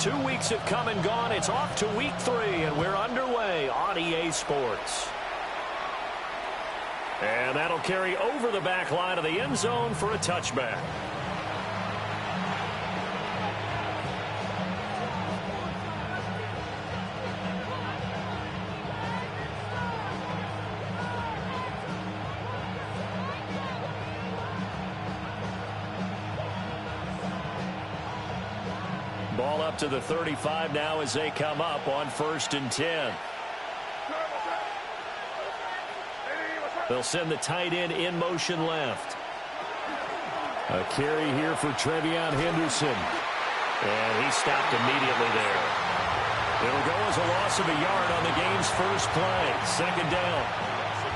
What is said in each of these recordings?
2 weeks have come and gone. It's off to week 3, and we're underway on EA Sports. And that'll carry over the back line of the end zone for a touchback. Ball up to the 35 now as they come up on 1st and 10. They'll send the tight end in motion left. A carry here for Trevion Henderson. And he stopped immediately there. It'll go as a loss of a yard on the game's first play. 2nd down.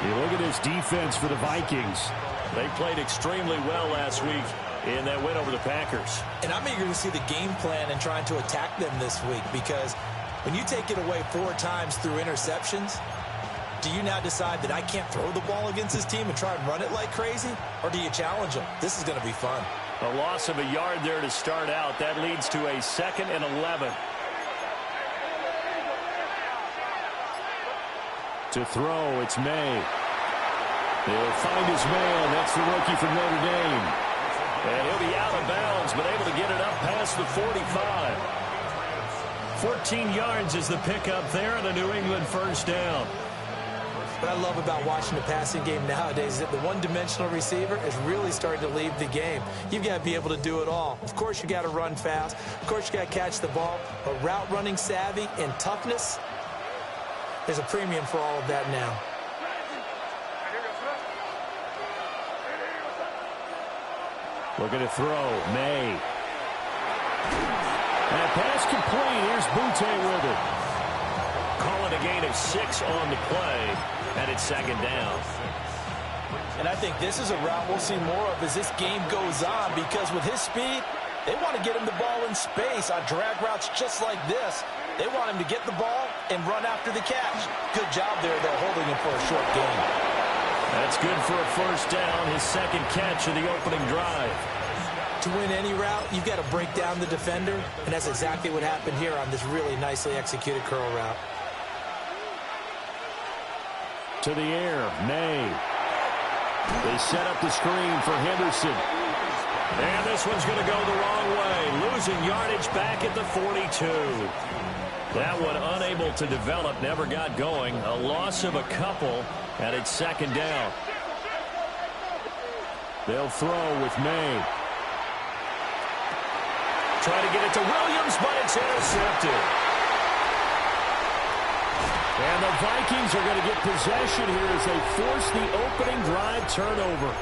You look at this defense for the Vikings. They played extremely well last week in that win over the Packers. And I'm eager to see the game plan and trying to attack them this week, because when you take it away 4 times through interceptions, do you now decide that I can't throw the ball against this team and try and run it like crazy? Or do you challenge them? This is going to be fun. A loss of a yard there to start out. That leads to a 2nd and 11. To throw, it's May. He'll find his man. That's the rookie from Notre Dame. And he'll be out of bounds, but able to get it up past the 45. 14 yards is the pickup there, and a New England 1st down. What I love about watching the passing game nowadays is that the one-dimensional receiver is really starting to leave the game. You've got to be able to do it all. Of course, you got to run fast. Of course, you got to catch the ball. But route running savvy and toughness, there's a premium for all of that now. Looking to throw. May. That pass complete. Here's Butte with it. Call it a gain of 6 on the play, and it's 2nd down. And I think this is a route we'll see more of as this game goes on, because with his speed, they want to get him the ball in space on drag routes just like this. They want him to get the ball and run after the catch. Good job there, though, holding him for a short gain. That's good for a 1st down, his 2nd catch of the opening drive. To win any route, you've got to break down the defender, and that's exactly what happened here on this really nicely executed curl route. To the air, May. They set up the screen for Henderson. And this one's going to go the wrong way, losing yardage back at the 42. That one unable to develop, never got going. A loss of a couple, and it's 2nd down. They'll throw with May. Try to get it to Williams, but it's intercepted. And the Vikings are going to get possession here as they force the opening drive turnover.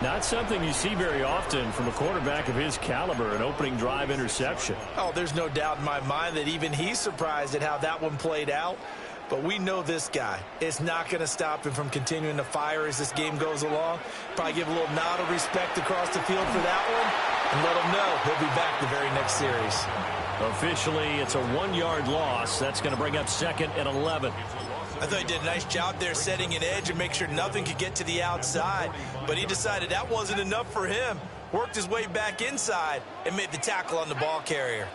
Not something you see very often from a quarterback of his caliber, an opening drive interception. Oh, there's no doubt in my mind that even he's surprised at how that one played out. But we know this guy is not going to stop him from continuing to fire as this game goes along. Probably give a little nod of respect across the field for that one, and let him know he'll be back the very next series. Officially, it's a 1-yard loss. That's going to bring up 2nd and 11. I thought he did a nice job there setting an edge and make sure nothing could get to the outside. But he decided that wasn't enough for him. Worked his way back inside and made the tackle on the ball carrier.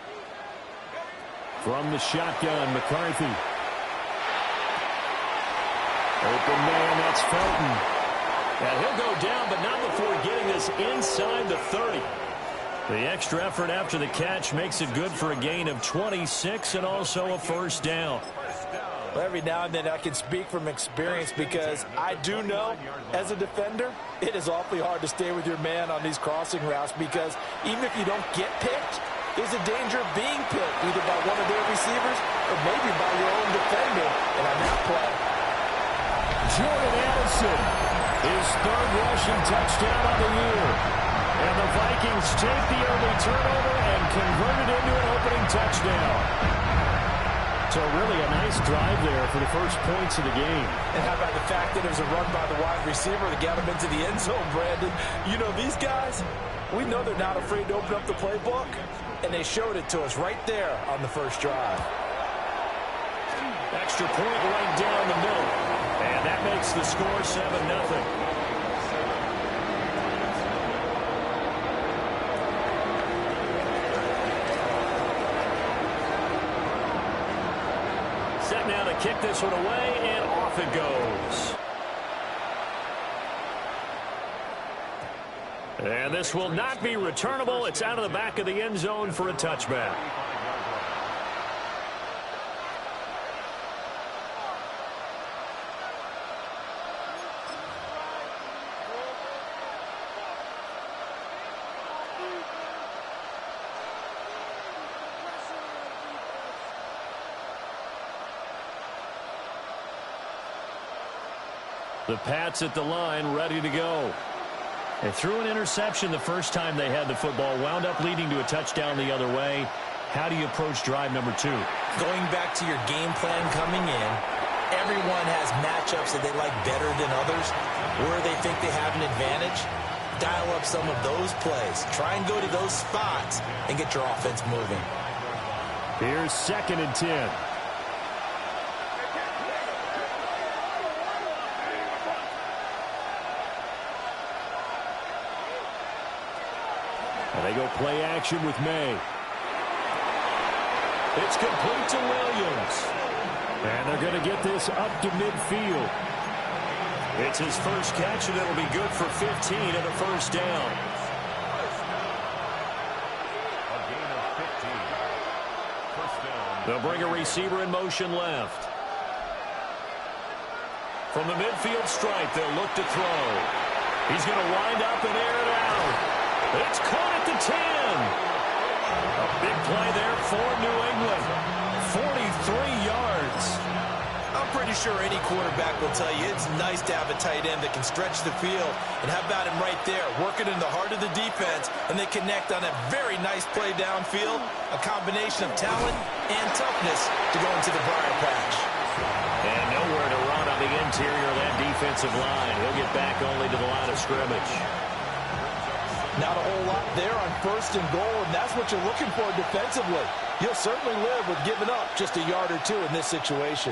From the shotgun, McCarthy. Open man, that's Felton. And he'll go down, but not before getting this inside the 30. The extra effort after the catch makes it good for a gain of 26 and also a 1st down. Well, every now and then I can speak from experience, because I do know as a defender it is awfully hard to stay with your man on these crossing routes, because even if you don't get picked, there's a danger of being picked either by one of their receivers or maybe by your own defender. And on that play, Jordan Addison, his 3rd rushing touchdown on the year. And the Vikings take the early turnover and convert it into an opening touchdown. So really a nice drive there for the first points of the game. And how about the fact that it was a run by the wide receiver that got him into the end zone, Brandon? You know, these guys, we know they're not afraid to open up the playbook, and they showed it to us right there on the first drive. Extra point right down the middle. And that makes the score 7-0. Set now to kick this one away, and off it goes. And this will not be returnable. It's out of the back of the end zone for a touchback. The Pats at the line, ready to go. They threw an interception the first time they had the football, wound up leading to a touchdown the other way. How do you approach drive number 2? Going back to your game plan coming in, everyone has matchups that they like better than others, where they think they have an advantage. Dial up some of those plays. Try and go to those spots and get your offense moving. Here's 2nd and 10. And they go play action with May. It's complete to Williams. And they're going to get this up to midfield. It's his first catch, and it'll be good for 15 and a first down. A gain of 15. First down. They'll bring a receiver in motion left. From the midfield stripe, they'll look to throw. He's going to wind up and air it out. It's caught at the 10. A big play there for New England. 43 yards. I'm pretty sure any quarterback will tell you it's nice to have a tight end that can stretch the field. And how about him right there, working in the heart of the defense, and they connect on a very nice play downfield, a combination of talent and toughness to go into the briar patch. And nowhere to run on the interior of that defensive line. He'll get back only to the line of scrimmage. Not a whole lot there on 1st and goal, and that's what you're looking for defensively. You'll certainly live with giving up just a yard or 2 in this situation.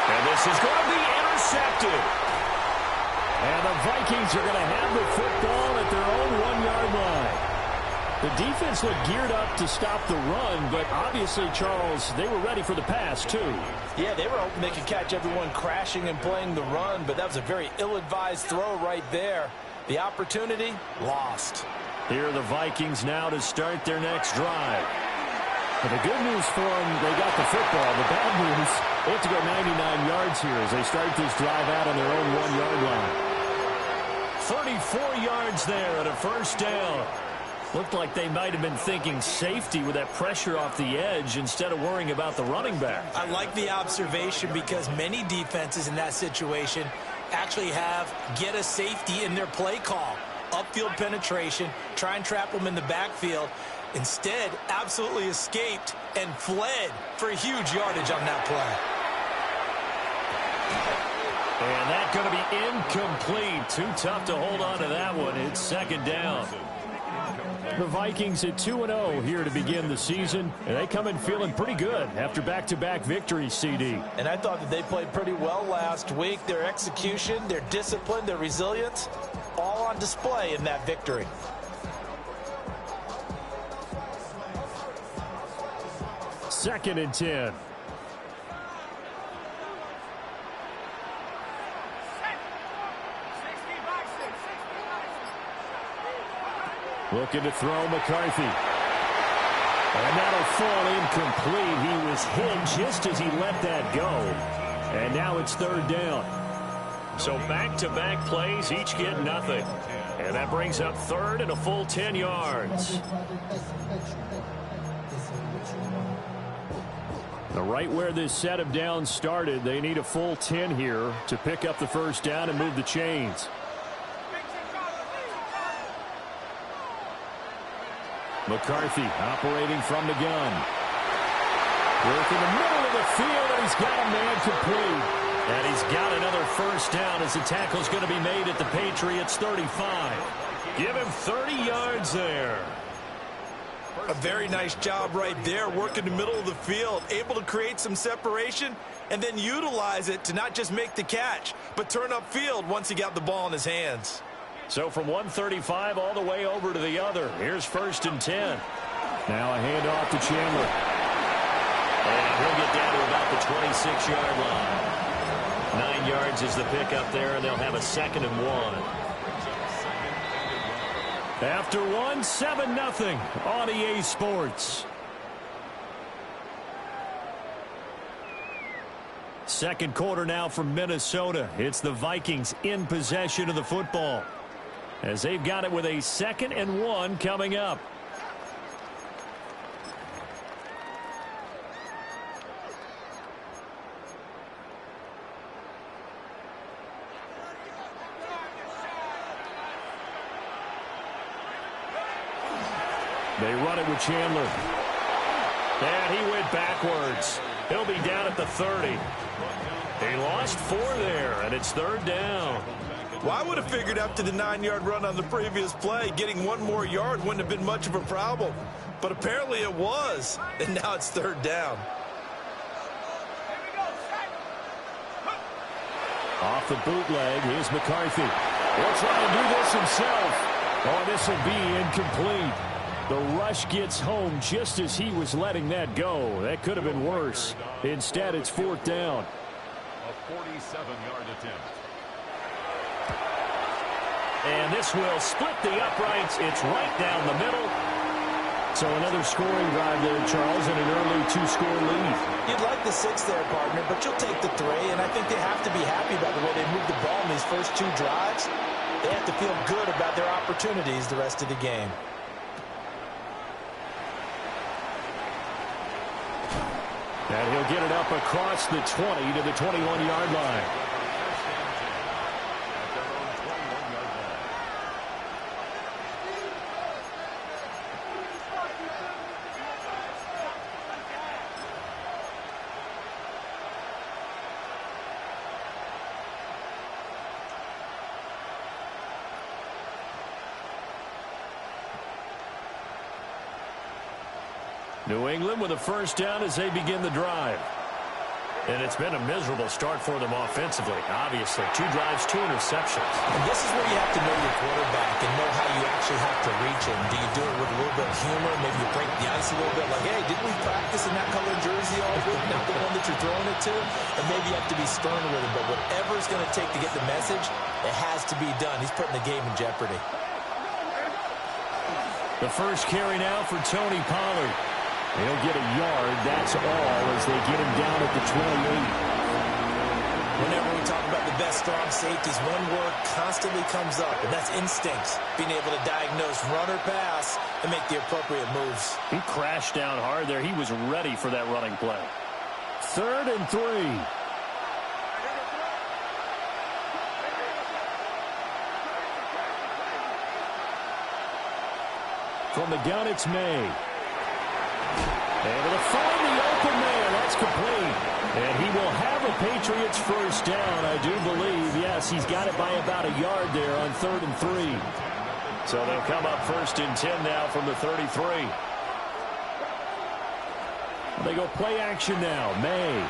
And this is going to be intercepted. And the Vikings are going to have the football at their own 1-yard line. The defense looked geared up to stop the run, but obviously, Charles, they were ready for the pass, too. Yeah, they were hoping they could catch everyone crashing and playing the run, but that was a very ill-advised throw right there. The opportunity, lost. Here are the Vikings now to start their next drive. But the good news for them, they got the football. The bad news, they have to go 99 yards here as they start this drive out on their own 1-yard line. 34 yards there at a first down. Looked like they might have been thinking safety with that pressure off the edge instead of worrying about the running back. I like the observation because many defenses in that situation actually have get a safety in their play call. Upfield penetration, try and trap them in the backfield. Instead, absolutely escaped and fled for a huge yardage on that play. And that's going to be incomplete. Too tough to hold on to that one. It's 2nd down. The Vikings at 2-0 here to begin the season, and they come in feeling pretty good after back-to-back victories, CD. And I thought that they played pretty well last week. Their execution, their discipline, their resilience, all on display in that victory. Second and 10. Looking to throw McCarthy. And that'll fall incomplete. He was hit just as he let that go. And now it's 3rd down. So back-to-back plays, each get nothing. And that brings up 3rd and a full 10 yards. Right where this set of downs started, they need a full 10 here to pick up the first down and move the chains. McCarthy operating from the gun. Work in the middle of the field, and he's got a man complete. And he's got another first down as the tackle's going to be made at the Patriots 35. Give him 30 yards there. A very nice job right there, working the middle of the field, able to create some separation and then utilize it to not just make the catch, but turn upfield once he got the ball in his hands. So from 135 all the way over to the other, here's 1st and 10. Now a handoff to Chandler. And he'll get down to about the 26-yard line. 9 yards is the pickup there, and they'll have a 2nd and 1. After one, 7-0 on EA Sports. Second quarter now from Minnesota. It's the Vikings in possession of the football, as they've got it with a 2nd and 1 coming up. They run it with Chandler. And he went backwards. He'll be down at the 30. He lost 4 there, and it's 3rd down. Well, I would have figured after the 9-yard run on the previous play, getting 1 more yard wouldn't have been much of a problem. But apparently it was, and now it's 3rd down. Off the bootleg, here's McCarthy. He'll try to do this himself. Oh, this will be incomplete. The rush gets home just as he was letting that go. That could have been worse. Instead, it's 4th down. A 47-yard attempt. And this will split the uprights. It's right down the middle. So another scoring drive there, Charles, and an early 2-score lead. You'd like the 6 there, partner, but you'll take the 3, and I think they have to be happy about the way they moved the ball in these first 2 drives. They have to feel good about their opportunities the rest of the game. And he'll get it up across the 20 to the 21-yard line. New England with a 1st down as they begin the drive. And it's been a miserable start for them offensively, obviously. 2 drives, 2 interceptions. And this is where you have to know your quarterback and know how you actually have to reach him. Do you do it with a little bit of humor? Maybe you break the ice a little bit, like, hey, didn't we practice in that colored jersey all week? Not the one that you're throwing it to. And maybe you have to be stern with him. But whatever it's going to take to get the message, it has to be done. He's putting the game in jeopardy. The first carry now for Tony Pollard. He'll get a yard, that's all, as they get him down at the 28. Whenever we talk about the best strong safeties, one word constantly comes up, and that's instincts. Being able to diagnose run or pass and make the appropriate moves. He crashed down hard there. He was ready for that running play. 3rd and 3. From the gun, it's May. Able to find the open man. That's complete. And he will have a Patriots 1st down, I do believe. Yes, he's got it by about a yard there on 3rd and 3. So they'll come up 1st and 10 now from the 33. They go play action now. May.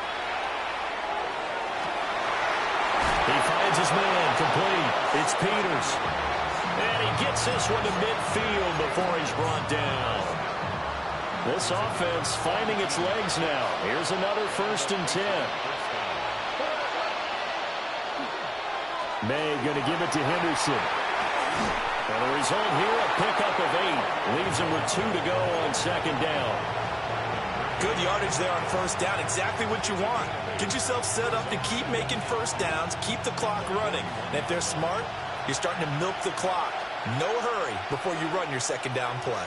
He finds his man. Complete. It's Peters. And he gets this one to midfield before he's brought down. This offense finding its legs now. Here's another 1st and 10. May going to give it to Henderson. And the result here, a pickup of 8. Leaves him with 2 to go on 2nd down. Good yardage there on 1st down. Exactly what you want. Get yourself set up to keep making 1st downs. Keep the clock running. And if they're smart, you're starting to milk the clock. No hurry before you run your 2nd down play.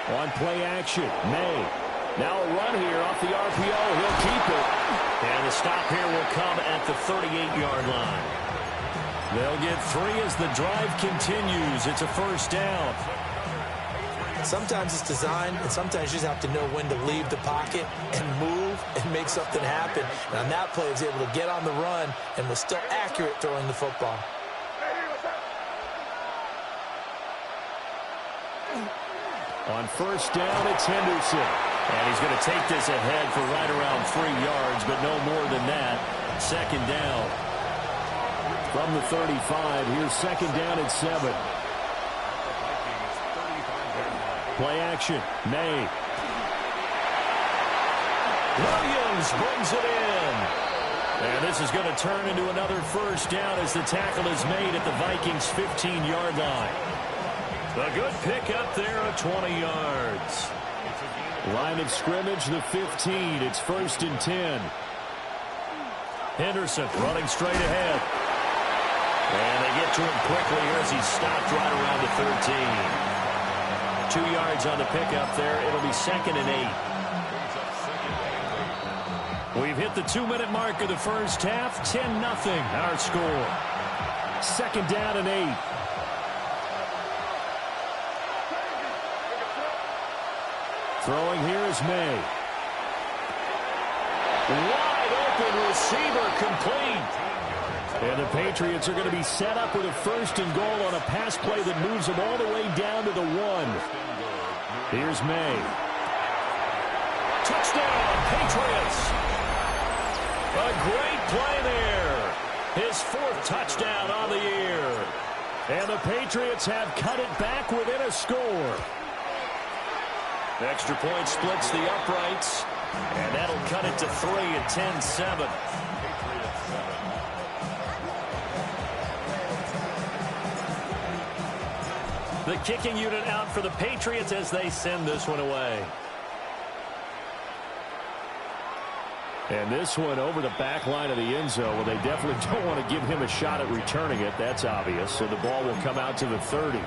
On play action, May. Now a run here off the RPO. He'll keep it. And the stop here will come at the 38-yard line. They'll get 3 as the drive continues. It's a 1st down. Sometimes it's designed, and sometimes you just have to know when to leave the pocket and move and make something happen. And on that play, he was able to get on the run and was still accurate throwing the football. On 1st down, it's Henderson. And he's going to take this ahead for right around 3 yards, but no more than that. 2nd down. From the 35, here's 2nd down at 7. Play action. May. Williams brings it in. And this is going to turn into another first down as the tackle is made at the Vikings' 15-yard line. A good pickup there at 20 yards. Line of scrimmage, the 15. It's 1st and 10. Henderson running straight ahead. And they get to him quickly here as he's stopped right around the 13. 2 yards on the pickup there. It'll be 2nd and 8. We've hit the 2-minute mark of the first half. 10-0 our score. 2nd down and 8. Throwing here is May. Wide open receiver complete. And the Patriots are going to be set up with a 1st and goal on a pass play that moves them all the way down to the 1. Here's May. Touchdown, Patriots. A great play there. His 4th touchdown on the year. And the Patriots have cut it back within a score. Extra point splits the uprights. And that'll cut it to 3 at 10-7. The kicking unit out for the Patriots as they send this one away. And this one over the back line of the end zone. Well, they definitely don't want to give him a shot at returning it. That's obvious. So the ball will come out to the 30.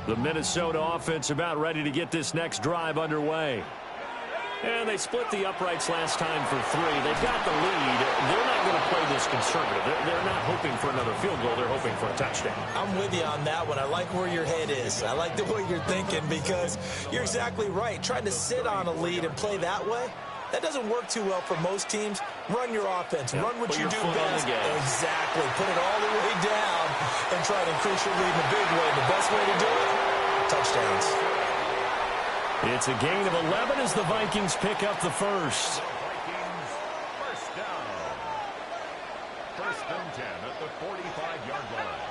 The Minnesota offense about ready to get this next drive underway. And they split the uprights last time for 3. They've got the lead. They're not going to play this conservative. They're not hoping for another field goal. They're hoping for a touchdown. I'm with you on that one. I like where your head is. I like the way you're thinking because you're exactly right. Trying to sit on a lead and play that way, that doesn't work too well for most teams. Run your offense. Yep. Run what Put you your do foot on best. the gas. Exactly. Put it all the way down and try to increase your lead in a big way. The best way to do it, touchdowns. It's a gain of 11 as the Vikings pick up the first. Vikings first down. 1st and 10 at the 45-yard line.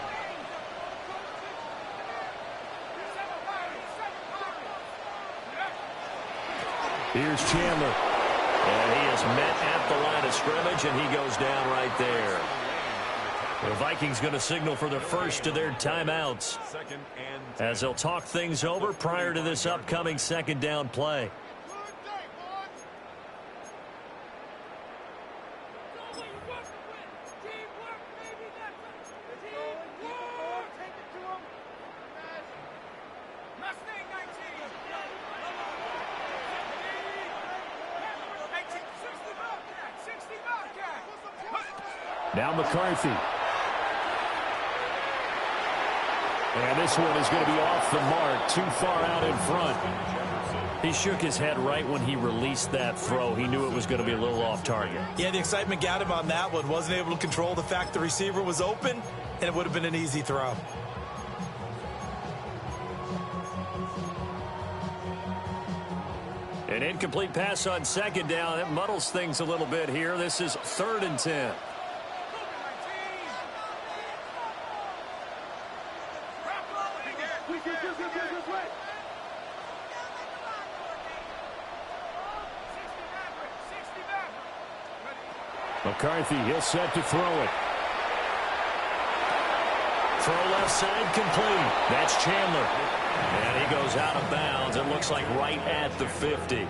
Here's Chandler. And he is met at the line of scrimmage, and he goes down right there. The Vikings going to signal for the first of their timeouts as they'll talk things over prior to this upcoming 2nd down play. Now McCarthy. And this one is going to be off the mark, too far out in front. He shook his head right when he released that throw. He knew it was going to be a little off target. Yeah, the excitement got him on that one. Wasn't able to control the fact the receiver was open, and it would have been an easy throw. An incomplete pass on 2nd down. It muddles things a little bit here. This is 3rd and 10. McCarthy, he'll set to throw it. Throw left side complete. That's Chandler. And he goes out of bounds. It looks like right at the 50.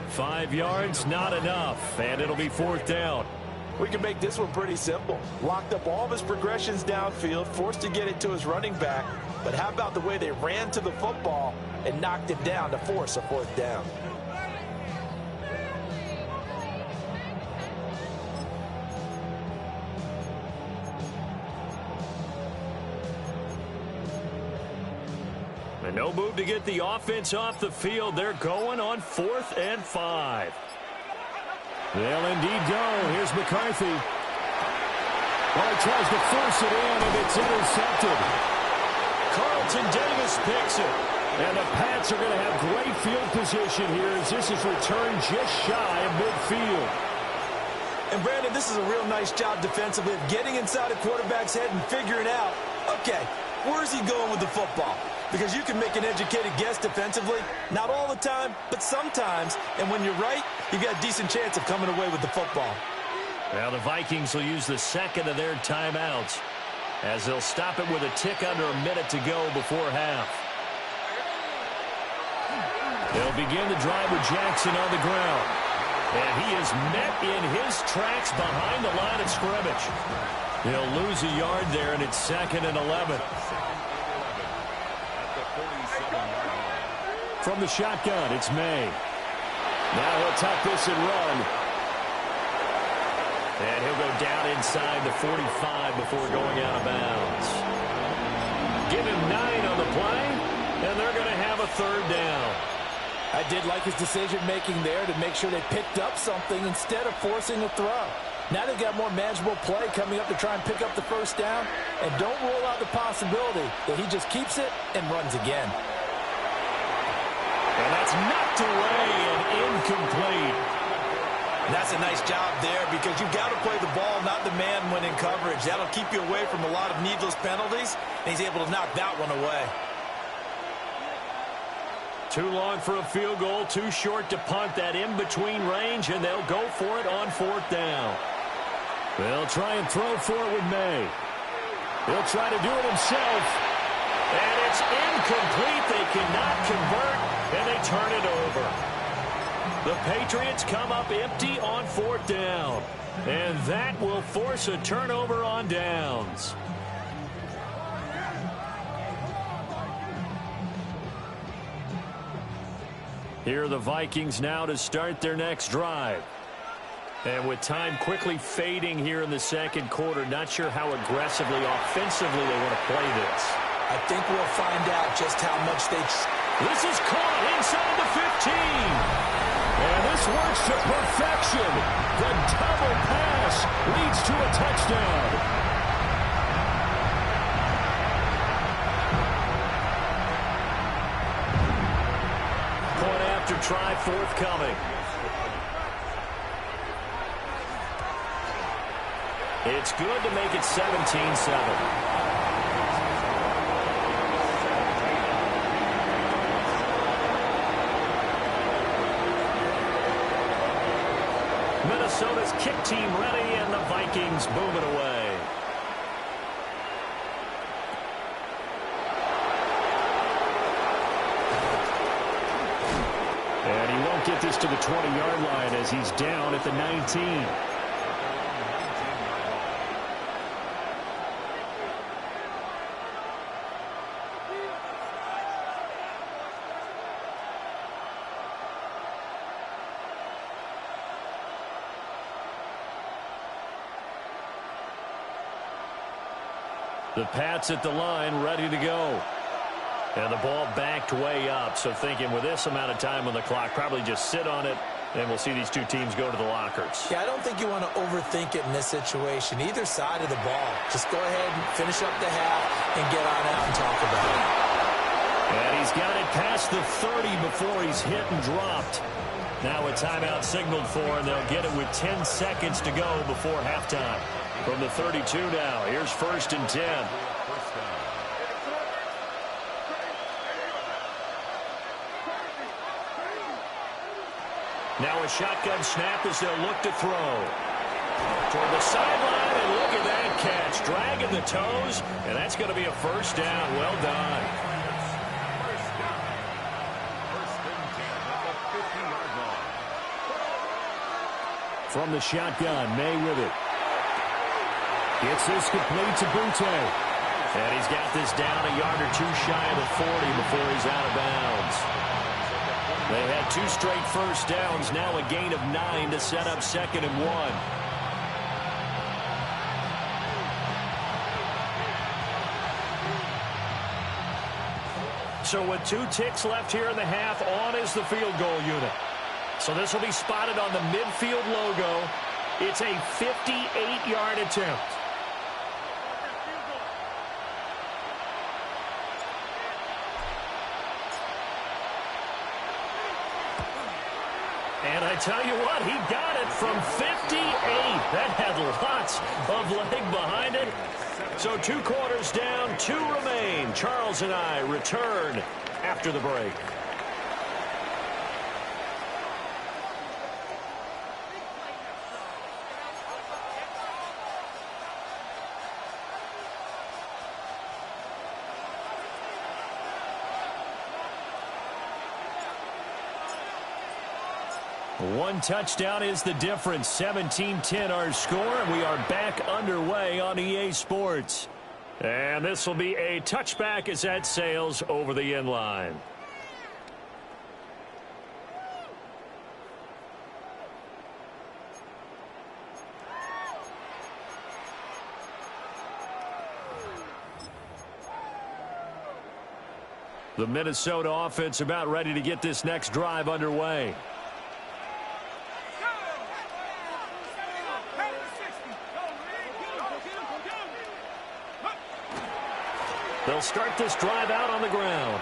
5 yards, not enough. And it'll be 4th down. We can make this one pretty simple. Locked up all of his progressions downfield, forced to get it to his running back. But how about the way they ran to the football and knocked it down to force a 4th down? And no move to get the offense off the field. They're going on 4th and 5. They'll indeed go. Here's McCarthy. Well, he tries to force it in, and it's intercepted. Carlton Davis picks it. And the Pats are going to have great field position here as this is returned just shy of midfield. And, Brandon, this is a real nice job defensively of getting inside a quarterback's head and figuring out, okay, where's he going with the football? Because you can make an educated guess defensively, not all the time, but sometimes. And when you're right, you've got a decent chance of coming away with the football. Now the Vikings will use the second of their timeouts as they'll stop it with a tick under a minute to go before half. They'll begin the drive with Jackson on the ground. And he is met in his tracks behind the line of scrimmage. He'll lose a yard there, and it's 2nd and 11. From the shotgun, it's May. Now he'll tuck this and run. And he'll go down inside the 45 before going out of bounds. Give him 9 on the play, and they're going to have a 3rd down. I did like his decision-making there to make sure they picked up something instead of forcing a throw. Now they've got more manageable play coming up to try and pick up the 1st down, and don't rule out the possibility that he just keeps it and runs again. And that's knocked away and incomplete. And that's a nice job there because you've got to play the ball, not the man when in coverage. That'll keep you away from a lot of needless penalties, and he's able to knock that one away. Too long for a field goal, too short to punt that in-between range, and they'll go for it on 4th down. They'll try and throw for it with May. He'll try to do it himself. And it's incomplete. They cannot convert, and they turn it over. The Patriots come up empty on 4th down. And that will force a turnover on downs. Here are the Vikings now to start their next drive. And with time quickly fading here in the 2nd quarter, not sure how aggressively, offensively they want to play this. I think we'll find out just how much they... This is caught inside the 15. And this works to perfection. The double pass leads to a touchdown. Try forthcoming. It's good to make it 17-7. Minnesota's kick team ready, and the Vikings boom it away. And he won't get this to the 20-yard line as he's down at the 19. The Pats at the line, ready to go. And the ball backed way up, so thinking with this amount of time on the clock, probably just sit on it, and we'll see these two teams go to the lockers. Yeah, I don't think you want to overthink it in this situation. Either side of the ball. Just go ahead and finish up the half and get on out and talk about it. And he's got it past the 30 before he's hit and dropped. Now a timeout signaled for, and they'll get it with 10 seconds to go before halftime. From the 32 now, here's 1st and 10. Now a shotgun snap as they'll look to throw. Toward the sideline, and look at that catch. Dragging the toes, and that's going to be a 1st down. Well done. From the shotgun, May with it. Gets this complete to Butte. And he's got this down a yard or 2 shy of the 40 before he's out of bounds. They had 2 straight 1st downs, now a gain of 9 to set up 2nd and 1. So with 2 ticks left here in the half, on is the field goal unit. So this will be spotted on the midfield logo. It's a 58-yard attempt. And I tell you what, he got it from 58. That had lots of leg behind it. So 2 quarters down, 2 remain. Charles and I return after the break. One touchdown is the difference. 17-10 our score, and we are back underway on EA Sports. And this will be a touchback as that sails over the end line. The Minnesota offense about ready to get this next drive underway. They'll start this drive out on the ground.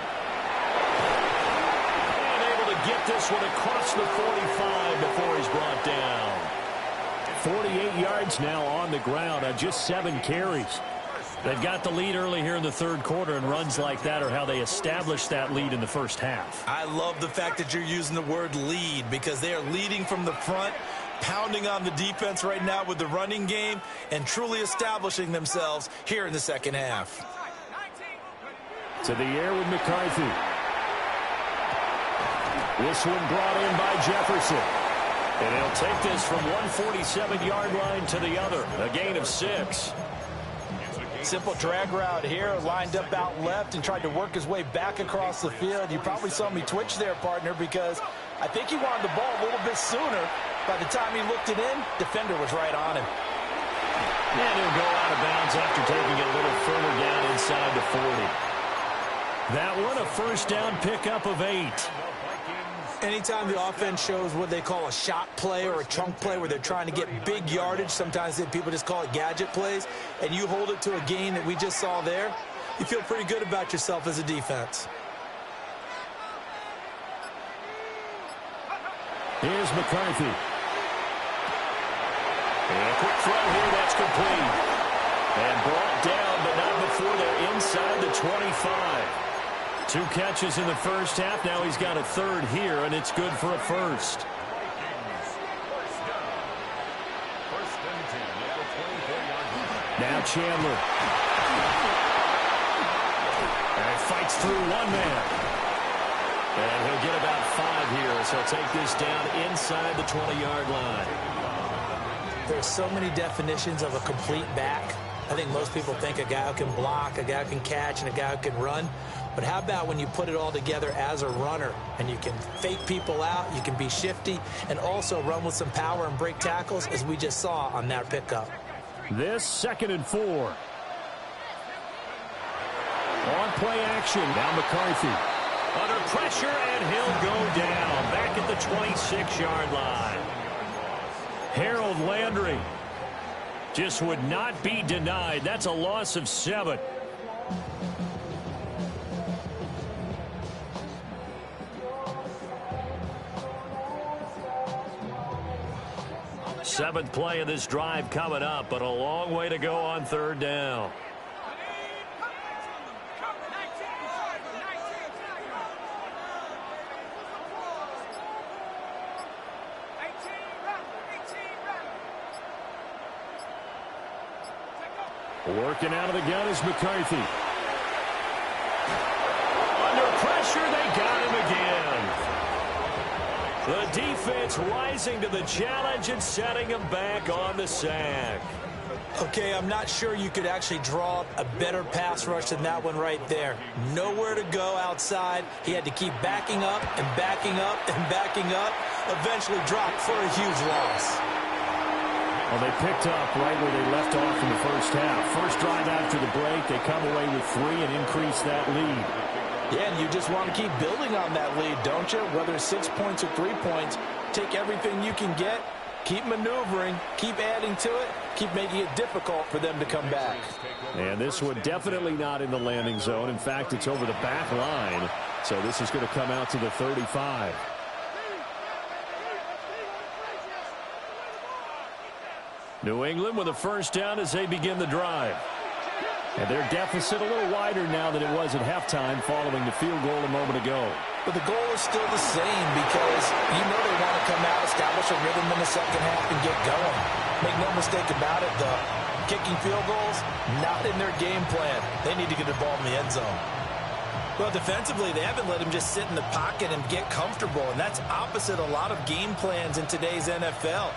And able to get this one across the 45 before he's brought down. 48 yards now on the ground on just 7 carries. They've got the lead early here in the 3rd quarter, and runs like that are how they established that lead in the first half. I love the fact that you're using the word lead, because they are leading from the front, pounding on the defense right now with the running game, and truly establishing themselves here in the 2nd half. To the air with McCarthy. This one brought in by Jefferson. And he'll take this from 147-yard line to the other. A gain of 6. Simple drag route here, lined up out left and tried to work his way back across the field. You probably saw me twitch there, partner, because I think he wanted the ball a little bit sooner. By the time he looked it in, defender was right on him. And he'll go out of bounds after taking it a little further down inside the 40. That one, a first down pickup of 8. Anytime the offense shows what they call a shot play or a chunk play where they're trying to get big yardage, sometimes people just call it gadget plays, and you hold it to a gain that we just saw there, you feel pretty good about yourself as a defense. Here's McCarthy. And a quick throw here, that's complete. And brought down, but not before they're inside the 25. 2 catches in the first half. Now he's got a 3rd here, and it's good for a first. Now Chandler. And fights through 1 man. And he'll get about 5 here, so he'll take this down inside the 20-yard line. There's so many definitions of a complete back. I think most people think a guy who can block, a guy who can catch, and a guy who can run. But how about when you put it all together as a runner, and you can fake people out, you can be shifty, and also run with some power and break tackles, as we just saw on that pickup. This 2nd and 4. On play action. Now McCarthy. Under pressure, and he'll go down back at the 26-yard line. Harold Landry just would not be denied. That's a loss of 7. Seventh play of this drive coming up, but a long way to go on 3rd down. Working out of the gun is McCarthy. Under pressure, they got him again. The defense rising to the challenge and setting him back on the sack. Okay, I'm not sure you could actually draw up a better pass rush than that one right there. Nowhere to go outside. He had to keep backing up and backing up and backing up. Eventually dropped for a huge loss. Well, they picked up right where they left off in the first half. First drive after the break, they come away with 3 and increase that lead. Yeah, and you just want to keep building on that lead, don't you? Whether it's 6 points or 3 points, take everything you can get, keep maneuvering, keep adding to it, keep making it difficult for them to come back. And this one definitely not in the landing zone. In fact, it's over the back line. So this is going to come out to the 35. New England with a first down as they begin the drive. And their deficit a little wider now than it was at halftime following the field goal a moment ago. But the goal is still the same because you know they want to come out, establish a rhythm in the second half, and get going. Make no mistake about it, though. Kicking field goals, not in their game plan. They need to get the ball in the end zone. Well, defensively, they haven't let him just sit in the pocket and get comfortable, and that's opposite a lot of game plans in today's NFL.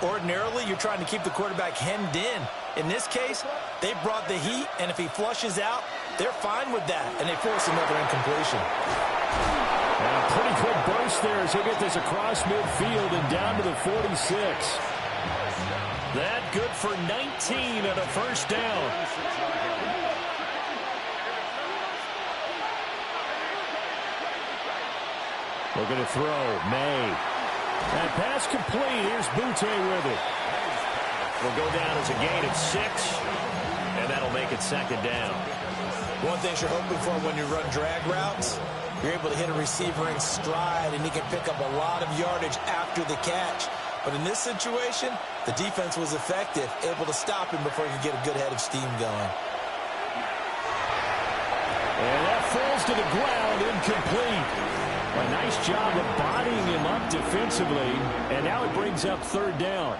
Ordinarily, you're trying to keep the quarterback hemmed in. In this case, they brought the heat, and if he flushes out, they're fine with that, and they force another incompletion. And a pretty quick burst there as he'll get this across midfield and down to the 46. That good for 19 and a first down. Looking to throw. May. That pass complete. Here's Butte with it. Will go down as a gain of 6, and that'll make it second down. One thing you're hoping for when you run drag routes, you're able to hit a receiver in stride, and he can pick up a lot of yardage after the catch. But in this situation, the defense was effective, able to stop him before he could get a good head of steam going. And that falls to the ground, incomplete. A nice job of bodying him up defensively, and now it brings up third down.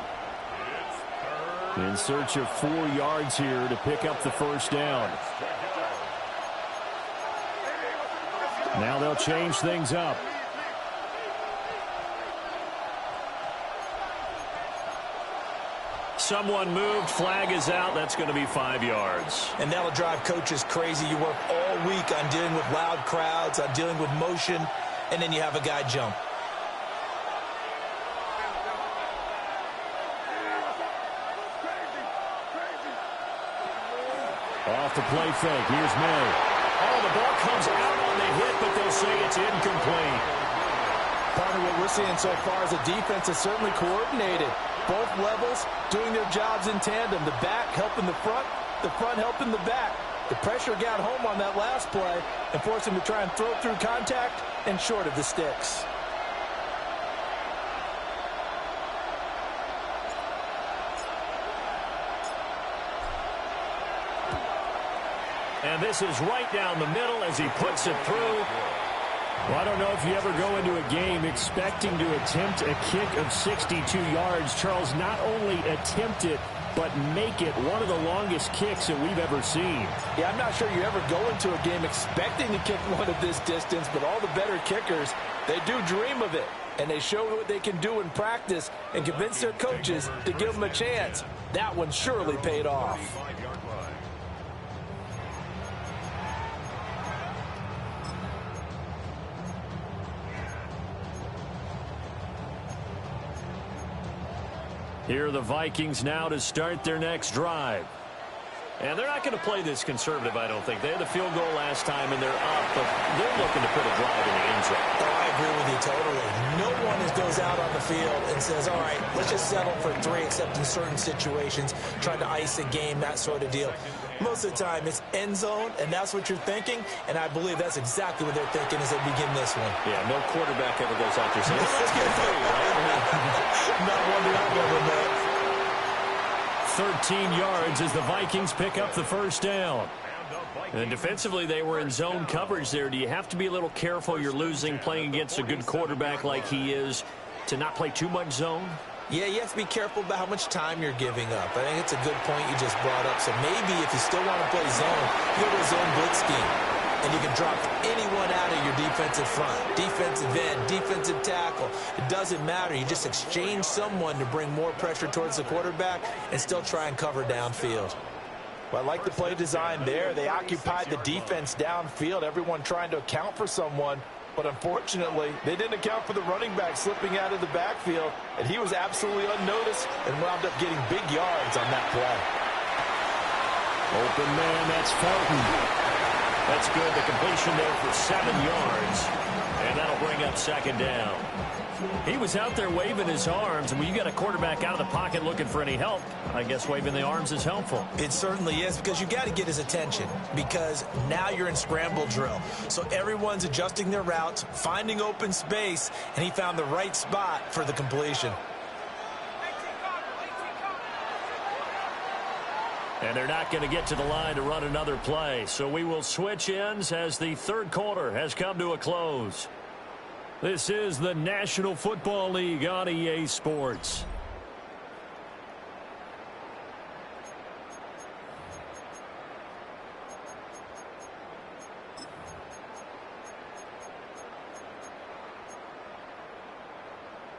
In search of 4 yards here to pick up the first down. Now they'll change things up. Someone moved. Flag is out. That's going to be 5 yards. And that'll drive coaches crazy. You work all week on dealing with loud crowds, on dealing with motion, and then you have a guy jump. Off the play fake. Here's May. Oh, the ball comes out on the hit, but they'll say it's incomplete. Part of what we're seeing so far is the defense is certainly coordinated. Both levels doing their jobs in tandem. The back helping the front helping the back. The pressure got home on that last play and forced him to try and throw through contact and short of the sticks. And this is right down the middle as he puts it through. Well, I don't know if you ever go into a game expecting to attempt a kick of 62 yards. Charles, not only attempt it, but make it one of the longest kicks that we've ever seen. Yeah, I'm not sure you ever go into a game expecting to kick one of this distance, but all the better kickers, they do dream of it. And they show what they can do in practice and convince their coaches to give them a chance. That one surely paid off. Here are the Vikings now to start their next drive. And they're not going to play this conservative, I don't think. They had the field goal last time, and they're up, but they're looking to put a drive in the end zone. Oh, I agree with you totally. No one goes out on the field and says, all right, let's just settle for 3, except in certain situations, trying to ice a game, that sort of deal. Most of the time, it's end zone, and that's what you're thinking, and I believe that's exactly what they're thinking as they begin this one. Yeah, no quarterback ever goes out there saying, let's get 3, right? Not one that I've ever met. 13 yards as the Vikings pick up the first down. And defensively, they were in zone coverage there. Do you have to be a little careful? You're losing playing against a good quarterback like he is to not play too much zone? Yeah, you have to be careful about how much time you're giving up. I think it's a good point you just brought up. So maybe if you still want to play zone, you go to a zone blitz scheme. And you can drop anyone out of your defensive front, defensive end, defensive tackle. It doesn't matter. You just exchange someone to bring more pressure towards the quarterback and still try and cover downfield. Well, I like the play design there. They occupied the defense downfield, everyone trying to account for someone. But unfortunately, they didn't account for the running back slipping out of the backfield, and he was absolutely unnoticed and wound up getting big yards on that play. Open man, that's Felton. That's good. The completion there for 7 yards. And that'll bring up second down. He was out there waving his arms. And when you got a quarterback out of the pocket looking for any help, I guess waving the arms is helpful. It certainly is, because you got to get his attention, because now you're in scramble drill. So everyone's adjusting their routes, finding open space, and he found the right spot for the completion. And they're not going to get to the line to run another play. So we will switch ends as the third quarter has come to a close. This is the National Football League on EA Sports.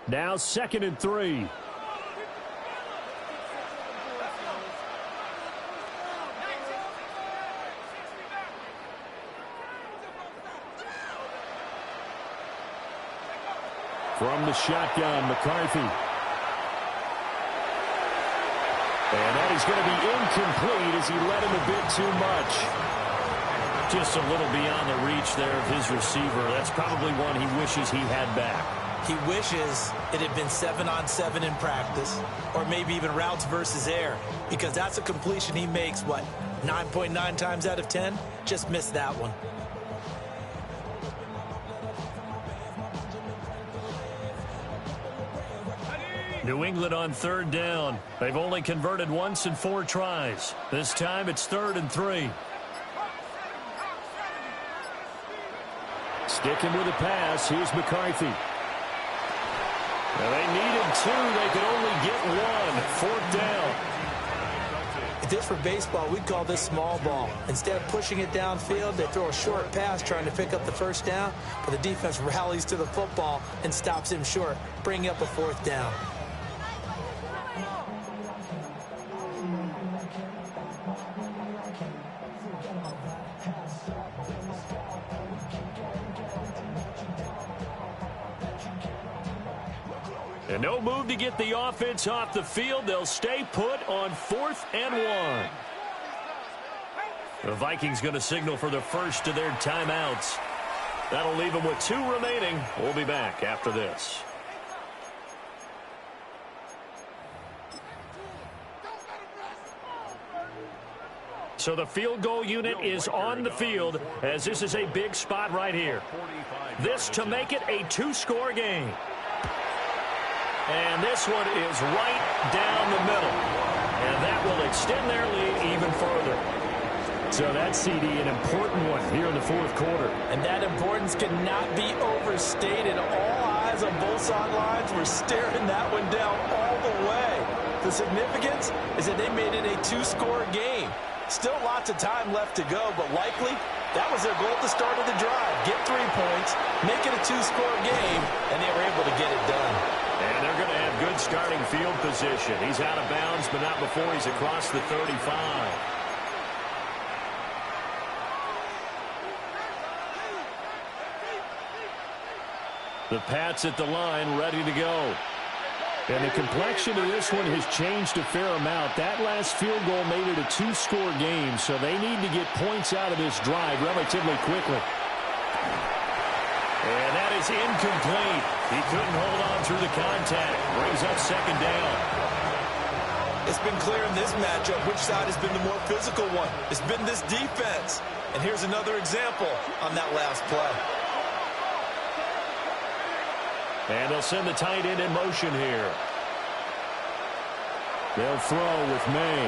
Now 2nd and 3. From the shotgun, McCarthy. And that is going to be incomplete as he led him a bit too much. Just a little beyond the reach there of his receiver. That's probably one he wishes he had back. He wishes it had been 7-on-7 in practice, or maybe even routes versus air, because that's a completion he makes, 9.9 times out of 10? Just missed that one. New England on 3rd down. They've only converted once in 4 tries. This time it's 3rd and 3. Sticking with the pass, here's McCarthy. Now they needed 2. They could only get 1. 4th down. If this were baseball, we'd call this small ball. Instead of pushing it downfield, they throw a short pass trying to pick up the 1st down, but the defense rallies to the football and stops him short, bringing up a 4th down. And no move to get the offense off the field. They'll stay put on 4th and 1. The Vikings going to signal for the first of their timeouts. That'll leave them with 2 remaining. We'll be back after this. So the field goal unit is on the field as this is a big spot right here. This to make it a 2-score game. And this one is right down the middle. And that will extend their lead even further. So that's, CD, an important one here in the 4th quarter. And that importance cannot be overstated. All eyes on both sidelines were staring that one down all the way. The significance is that they made it a 2-score game. Still lots of time left to go, but likely that was their goal at the start of the drive. Get 3 points, make it a 2-score game, and they were able to get it done. And they're going to have good starting field position. He's out of bounds, but not before he's across the 35. The Pats at the line, ready to go. And the complexion of this one has changed a fair amount. That last field goal made it a 2-score game, so they need to get points out of this drive relatively quickly. And that is incomplete. He couldn't hold on through the contact. Brings up 2nd down. It's been clear in this matchup which side has been the more physical one. It's been this defense. And here's another example on that last play. And they'll send the tight end in motion here. They'll throw with May.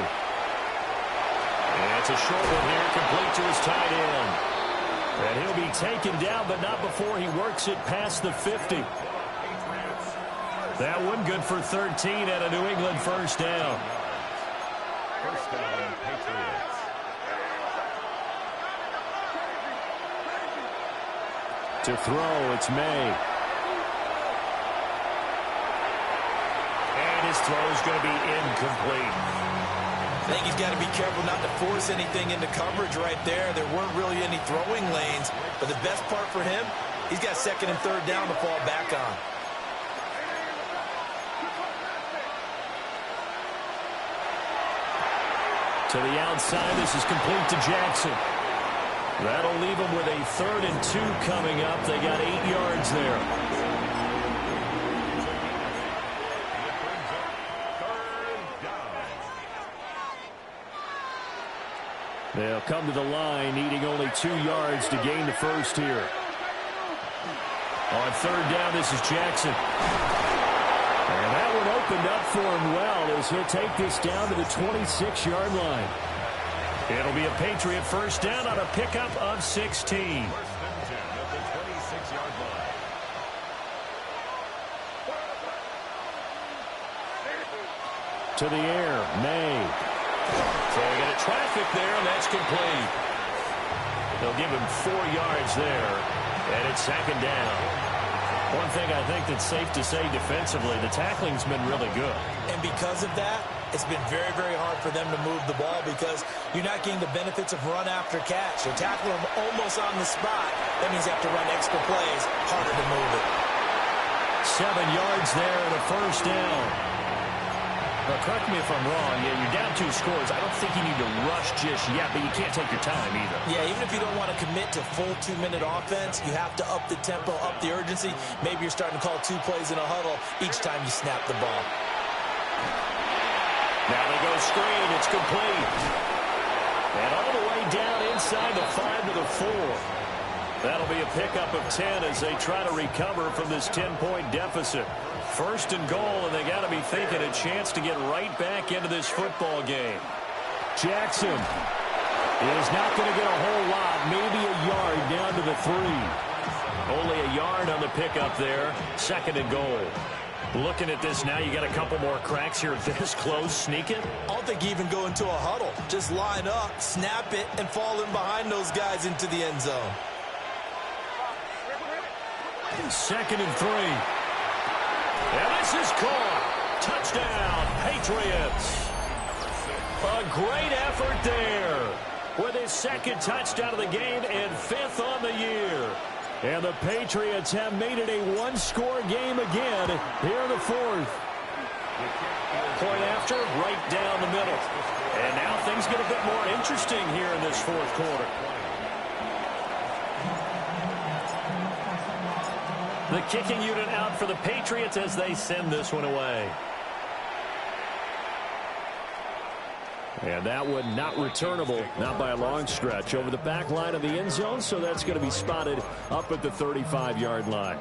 And it's a short one here, complete to his tight end. And he'll be taken down, but not before he works it past the 50. That one good for 13 at a New England 1st down. 1st down, Patriots. To throw, it's May. And his throw is going to be incomplete. I think he's got to be careful not to force anything into coverage right there. There weren't really any throwing lanes, but the best part for him, he's got 2nd and 3rd down to fall back on. To the outside, this is complete to Jackson. That'll leave him with a 3rd and 2 coming up. They got 8 yards there. They'll come to the line, needing only 2 yards to gain the first here. On 3rd down, this is Jackson. And that one opened up for him well as he'll take this down to the 26-yard line. It'll be a Patriot first down on a pickup of 16. To the air, May. So we get a traffic there, and that's complete. They'll give him 4 yards there, and it's second down. One thing I think that's safe to say defensively, the tackling's been really good. And because of that, it's been very, very hard for them to move the ball because you're not getting the benefits of run after catch. You're tackling them almost on the spot. That means you have to run extra plays, harder to move it. 7 yards there and a first down. Now, correct me if I'm wrong. Yeah, you're down 2 scores. I don't think you need to rush just yet, but you can't take your time either. Yeah, even if you don't want to commit to full 2-minute offense, you have to up the tempo, up the urgency. Maybe you're starting to call 2 plays in a huddle each time you snap the ball. Now they go screen. It's complete. And all the way down inside the 5 to the 4. That'll be a pickup of 10 as they try to recover from this 10-point deficit. First and goal, and they got to be thinking a chance to get right back into this football game. Jackson is not going to get a whole lot, maybe a yard down to the 3. Only a yard on the pickup there. Second and goal. Looking at this now, you got a couple more cracks here this close. Sneak it. I don't think you even go into a huddle. Just line up, snap it, and fall in behind those guys into the end zone. Second and 3. And this is caught. Touchdown, Patriots. A great effort there with his second touchdown of the game and 5th on the year. And the Patriots have made it a 1-score game again here in the 4th. Point after, right down the middle. And now things get a bit more interesting here in this 4th quarter. The kicking unit out for the Patriots as they send this one away. And that one not returnable, not by a long stretch, over the back line of the end zone, so that's going to be spotted up at the 35-yard line.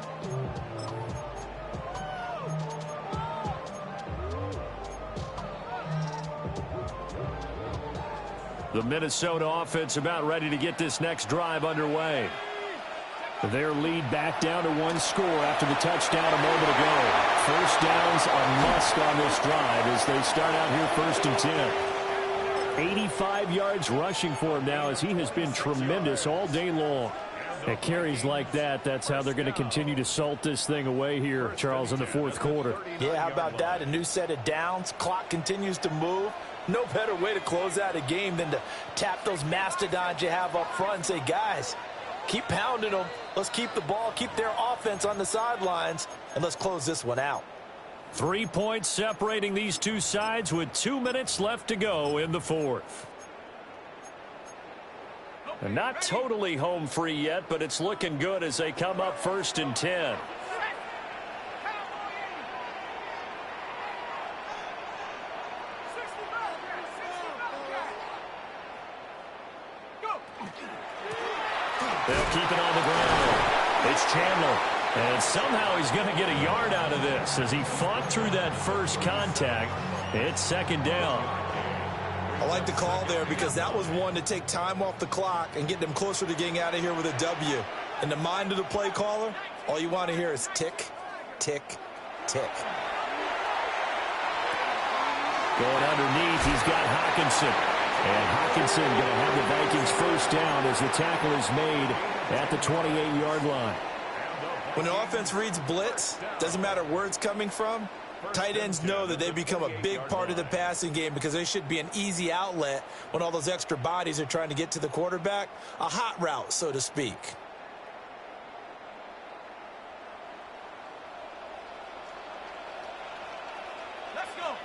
The Minnesota offense about ready to get this next drive underway. Their lead back down to 1 score after the touchdown a moment ago. First downs a must on this drive as they start out here 1st and 10. 85 yards rushing for him now as he has been tremendous all day long. At carries like that, that's how they're going to continue to salt this thing away here, Charles, in the 4th quarter. Yeah, how about that? A new set of downs. Clock continues to move. No better way to close out a game than to tap those mastodons you have up front and say, guys, keep pounding them. Let's keep the ball, keep their offense on the sidelines, and let's close this one out. 3 points separating these two sides with 2 minutes left to go in the 4th. And not totally home free yet, but it's looking good as they come up 1st and 10. They'll keep it on the ground. It's Chandler. And somehow he's going to get a yard out of this as he fought through that first contact. It's second down. I like the call there because that was one to take time off the clock and get them closer to getting out of here with a W. In the mind of the play caller, all you want to hear is tick, tick, tick. Going underneath, he's got Hawkinson. And Hawkinson going to have the Vikings first down as the tackle is made at the 28-yard line. When an offense reads blitz, doesn't matter where it's coming from, tight ends know that they become a big part of the passing game because they should be an easy outlet when all those extra bodies are trying to get to the quarterback. A hot route, so to speak. Let's go.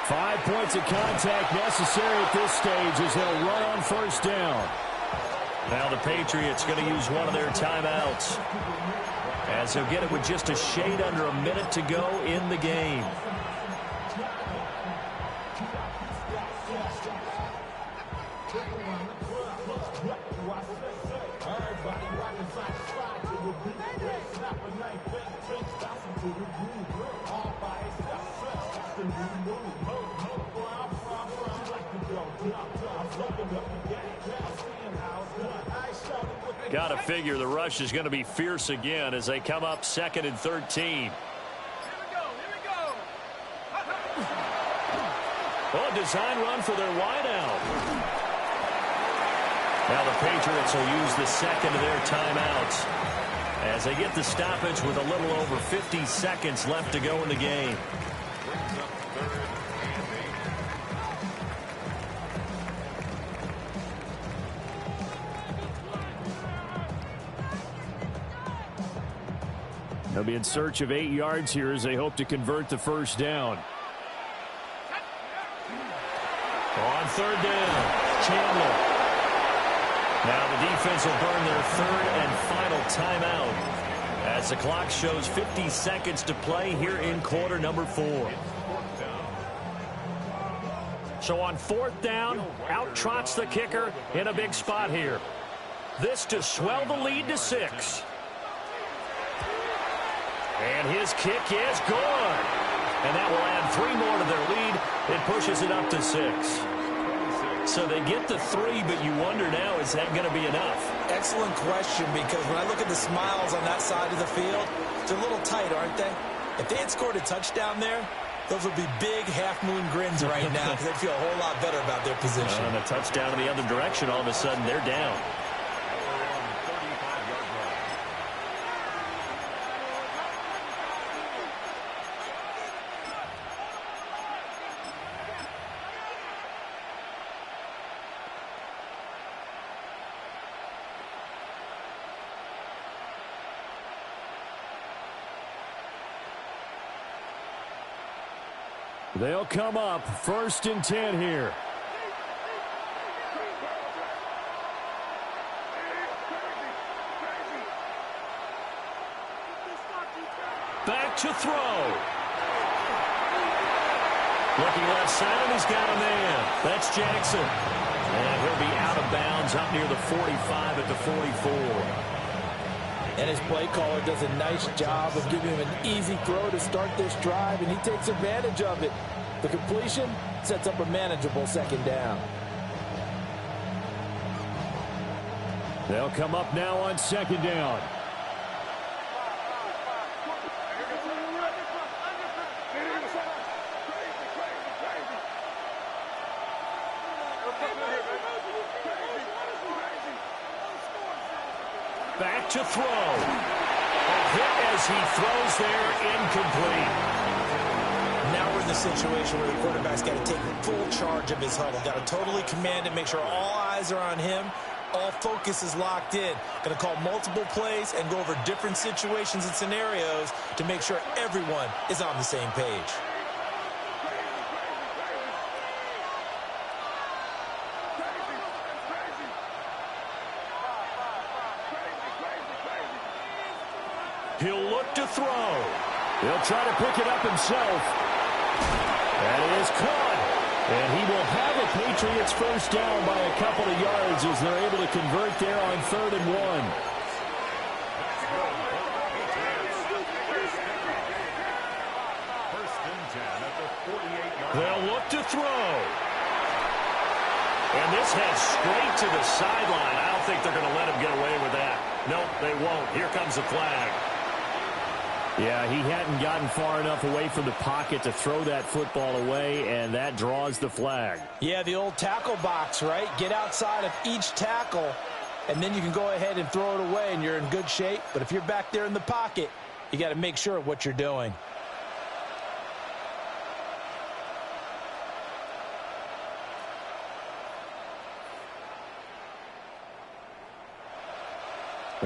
5 points of contact necessary at this stage as they'll run on first down. Now the Patriots going to use one of their timeouts as they'll get it with just a shade under a minute to go in the game. Got to figure the rush is going to be fierce again as they come up 2nd and 13. Oh, design run for their wideout. Now the Patriots will use the second of their timeouts as they get the stoppage with a little over 50 seconds left to go in the game. They'll be in search of 8 yards here as they hope to convert the first down. On 3rd down, Chandler. Now the defense will burn their 3rd and final timeout as the clock shows 50 seconds to play here in quarter number 4. So on 4th down, out trots the kicker in a big spot here. This to swell the lead to 6. And his kick is good. And that will add 3 more to their lead. It pushes it up to 6. So they get the 3, but you wonder now, is that going to be enough? Excellent question, because when I look at the smiles on that side of the field, they're a little tight, aren't they? If they had scored a touchdown there, those would be big half-moon grins right now because they'd feel a whole lot better about their position. And a touchdown in the other direction, all of a sudden they're down. They'll come up 1st and 10 here. Back to throw. Looking left side, and he's got a man. That's Jackson. And he'll be out of bounds up near the 45 at the 44. And his play caller does a nice job of giving him an easy throw to start this drive, and he takes advantage of it. The completion sets up a manageable 2nd down. They'll come up now on 2nd down. Back to throw. A hit as he throws there, incomplete. Now we're in the situation where the quarterback's got to take full charge of his huddle. Got to totally command it, make sure all eyes are on him. All focus is locked in. Going to call multiple plays and go over different situations and scenarios to make sure everyone is on the same page. He'll look to throw. He'll try to pick it up himself. That is caught. And he will have a Patriots first down by a couple of yards as they're able to convert there on 3rd and 1. They'll look to throw. And this heads straight to the sideline. I don't think they're going to let him get away with that. Nope, they won't. Here comes the flag. Yeah, he hadn't gotten far enough away from the pocket to throw that football away, and that draws the flag. Yeah, the old tackle box, right? Get outside of each tackle, and then you can go ahead and throw it away, and you're in good shape. But if you're back there in the pocket, you got to make sure of what you're doing.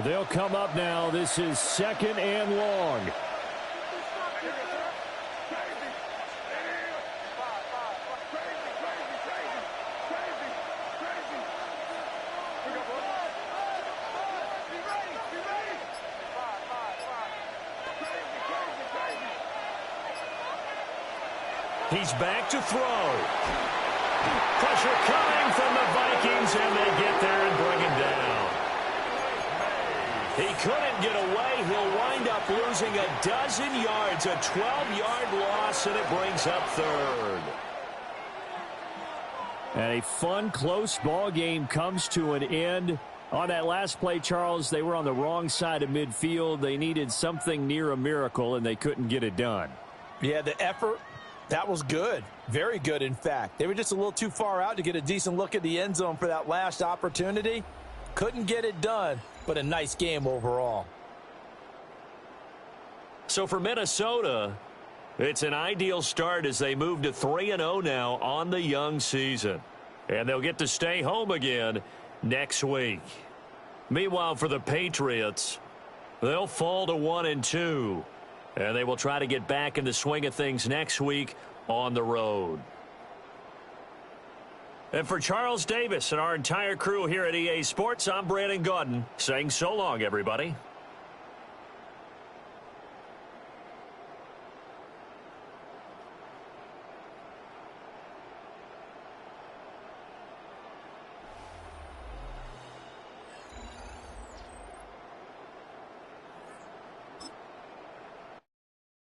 They'll come up now. This is 2nd and long. He's back to throw. Pressure coming from the Vikings, and they get there and bring him down. He couldn't get away. He'll wind up losing a dozen yards, a 12-yard loss, and it brings up third. And a fun, close ball game comes to an end. On that last play, Charles, they were on the wrong side of midfield. They needed something near a miracle, and they couldn't get it done. Yeah, the effort, that was good. Very good, in fact. They were just a little too far out to get a decent look at the end zone for that last opportunity. Couldn't get it done, but a nice game overall. So for Minnesota, it's an ideal start as they move to 3-0 now on the young season. And they'll get to stay home again next week. Meanwhile, for the Patriots, they'll fall to 1-2. And they will try to get back in the swing of things next week on the road. And for Charles Davis and our entire crew here at EA Sports, I'm Brandon Gaudin saying so long, everybody.